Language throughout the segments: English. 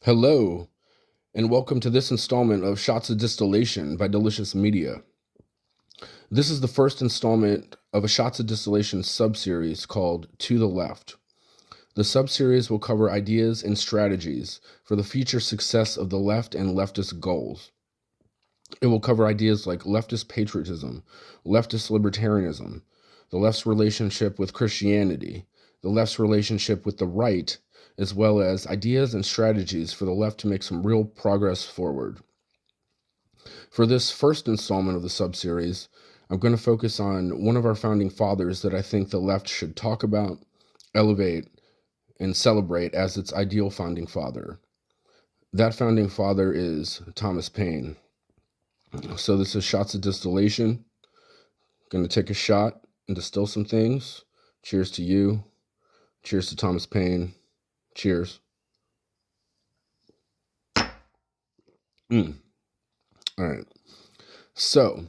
Hello, and welcome to this installment of Shots of Distillation by D-Licious Media. This is the first installment of a Shots of Distillation subseries called To the Left. The subseries will cover ideas and strategies for the future success of the left and leftist goals. It will cover ideas like leftist patriotism, leftist libertarianism, the left's relationship with Christianity, the left's relationship with the right, as well as ideas and strategies for the left to make some real progress forward. For this first installment of the subseries, I'm going to focus on one of our founding fathers that I think the left should talk about, elevate, and celebrate as its ideal founding father. That founding father is Thomas Paine. So this is Shots of Distillation. Going to take a shot and distill some things. Cheers to you. Cheers to Thomas Paine. Cheers. All right. So,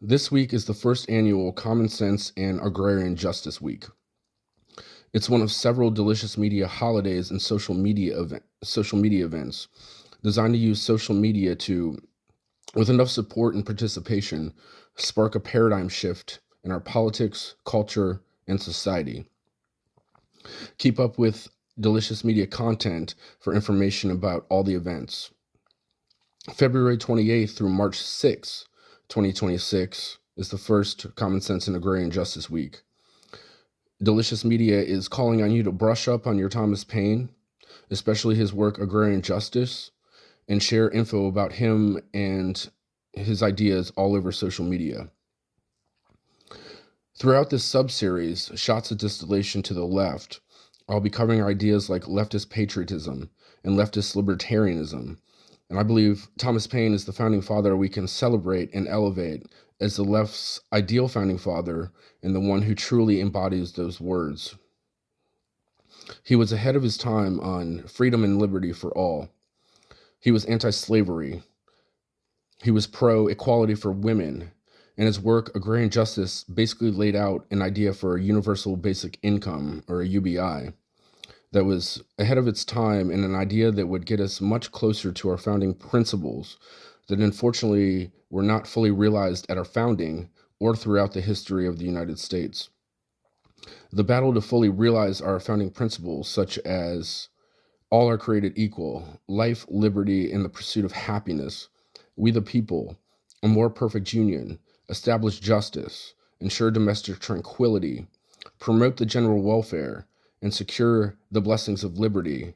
this week is the first annual Common Sense and Agrarian Justice Week. It's one of several D-Licious Media holidays and social media events designed to use social media to, with enough support and participation, spark a paradigm shift in our politics, culture, and society. Keep up with D-Licious Media content for information about all the events. February 28th through March 6th, 2026 is the first Common Sense and Agrarian Justice Week. D-Licious Media is calling on you to brush up on your Thomas Paine, especially his work Agrarian Justice, and share info about him and his ideas all over social media. Throughout this sub-series, Shots of Distillation to the Left, I'll be covering ideas like leftist patriotism and leftist libertarianism, and I believe Thomas Paine is the founding father we can celebrate and elevate as the left's ideal founding father and the one who truly embodies those words. He was ahead of his time on freedom and liberty for all. He was anti-slavery. He was pro-equality for women, and his work, Agrarian Justice, basically laid out an idea for a universal basic income, or a UBI, that was ahead of its time and an idea that would get us much closer to our founding principles that unfortunately were not fully realized at our founding or throughout the history of the United States. The battle to fully realize our founding principles, such as all are created equal, life, liberty, and the pursuit of happiness, we the people, a more perfect union, establish justice, ensure domestic tranquility, promote the general welfare, and secure the blessings of liberty,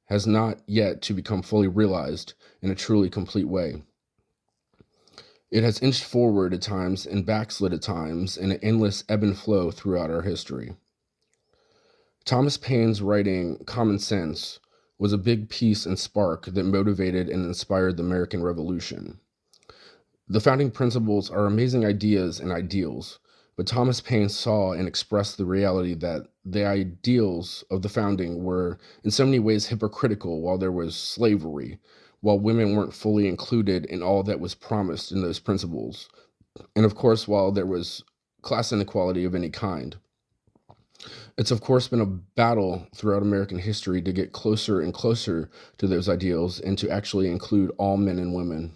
has not yet to become fully realized in a truly complete way. It has inched forward at times and backslid at times in an endless ebb and flow throughout our history. Thomas Paine's writing Common Sense was a big piece and spark that motivated and inspired the American Revolution. The founding principles are amazing ideas and ideals, but Thomas Paine saw and expressed the reality that the ideals of the founding were in so many ways hypocritical while there was slavery, while women weren't fully included in all that was promised in those principles, and of course while there was class inequality of any kind. It's of course been a battle throughout American history to get closer and closer to those ideals and to actually include all men and women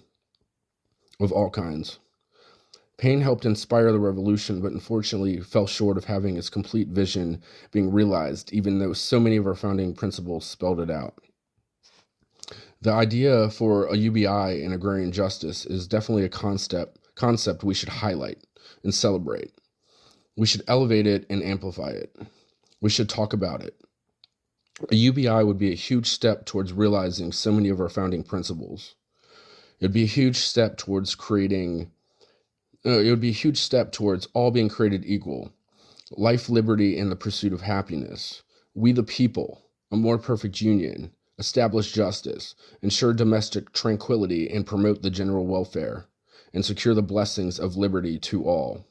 of all kinds. Paine helped inspire the revolution, but unfortunately fell short of having his complete vision being realized, even though so many of our founding principles spelled it out. The idea for a UBI and agrarian justice is definitely a concept we should highlight and celebrate. We should elevate it and amplify it. We should talk about it. A UBI would be a huge step towards realizing so many of our founding principles. It would be a huge step towards all being created equal, life, liberty, and the pursuit of happiness. We the people, a more perfect union, establish justice, ensure domestic tranquility, and promote the general welfare, and secure the blessings of liberty to all.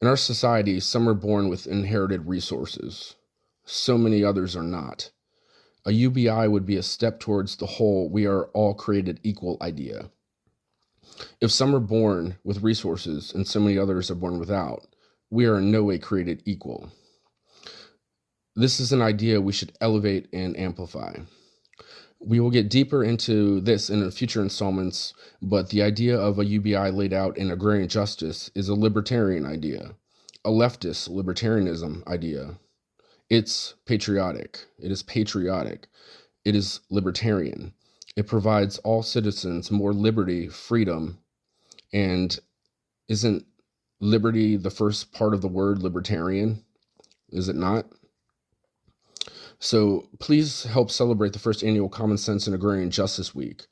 In our society, some are born with inherited resources. So many others are not. A UBI would be a step towards the whole we are all created equal idea. If some are born with resources and so many others are born without, we are in no way created equal. This is an idea we should elevate and amplify. We will get deeper into this in future installments, but the idea of a UBI laid out in agrarian justice is a libertarian idea, a leftist libertarianism idea. It's patriotic. It is patriotic. It is libertarian. It provides all citizens more liberty, freedom, and isn't liberty the first part of the word libertarian? Is it not? So please help celebrate the first annual Common Sense and Agrarian Justice Week.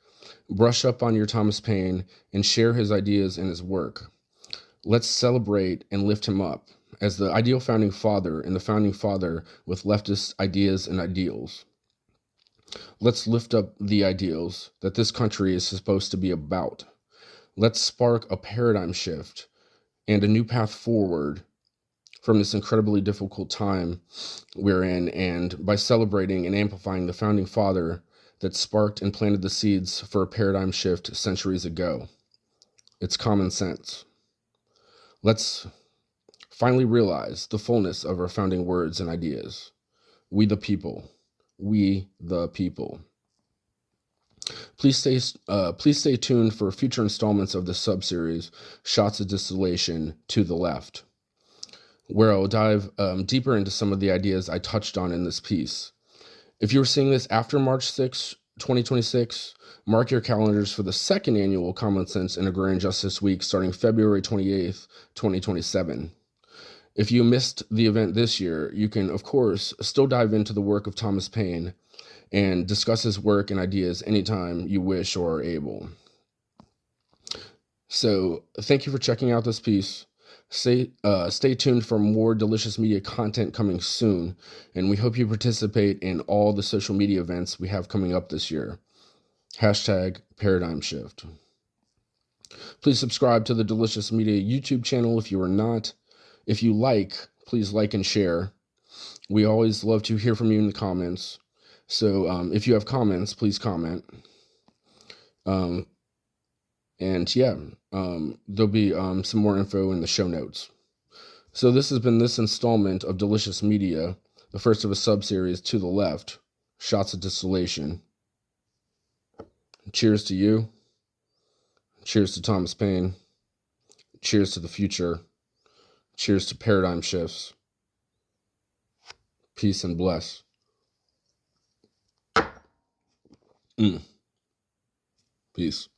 Brush up on your Thomas Paine and share his ideas and his work. Let's celebrate and lift him up as the ideal founding father and the founding father with leftist ideas and ideals. Let's lift up the ideals that this country is supposed to be about. Let's spark a paradigm shift and a new path forward from this incredibly difficult time we're in, and by celebrating and amplifying the founding father that sparked and planted the seeds for a paradigm shift centuries ago. It's common sense. Let's finally realize the fullness of our founding words and ideas. We the people. We the people. Please stay tuned for future installments of the subseries, Shots of Distillation to the Left, where I'll dive deeper into some of the ideas I touched on in this piece. If you're seeing this after March 6, 2026, mark your calendars for the second annual Common Sense and Agrarian Justice Week starting February 28th, 2027. If you missed the event this year, you can, of course, still dive into the work of Thomas Paine and discuss his work and ideas anytime you wish or are able. So thank you for checking out this piece. Stay tuned for more D-Licious Media content coming soon, and we hope you participate in all the social media events we have coming up this year. #Paradigm Shift. Please subscribe to the D-Licious Media YouTube channel if you are not. If you like, please like and share. We always love to hear from you in the comments. So if you have comments, please comment. And yeah, there'll be some more info in the show notes. So this has been this installment of D-Licious Media, the first of a sub-series to the left, Shots of Distillation. Cheers to you. Cheers to Thomas Paine. Cheers to the future. Cheers to paradigm shifts. Peace and bless. Peace.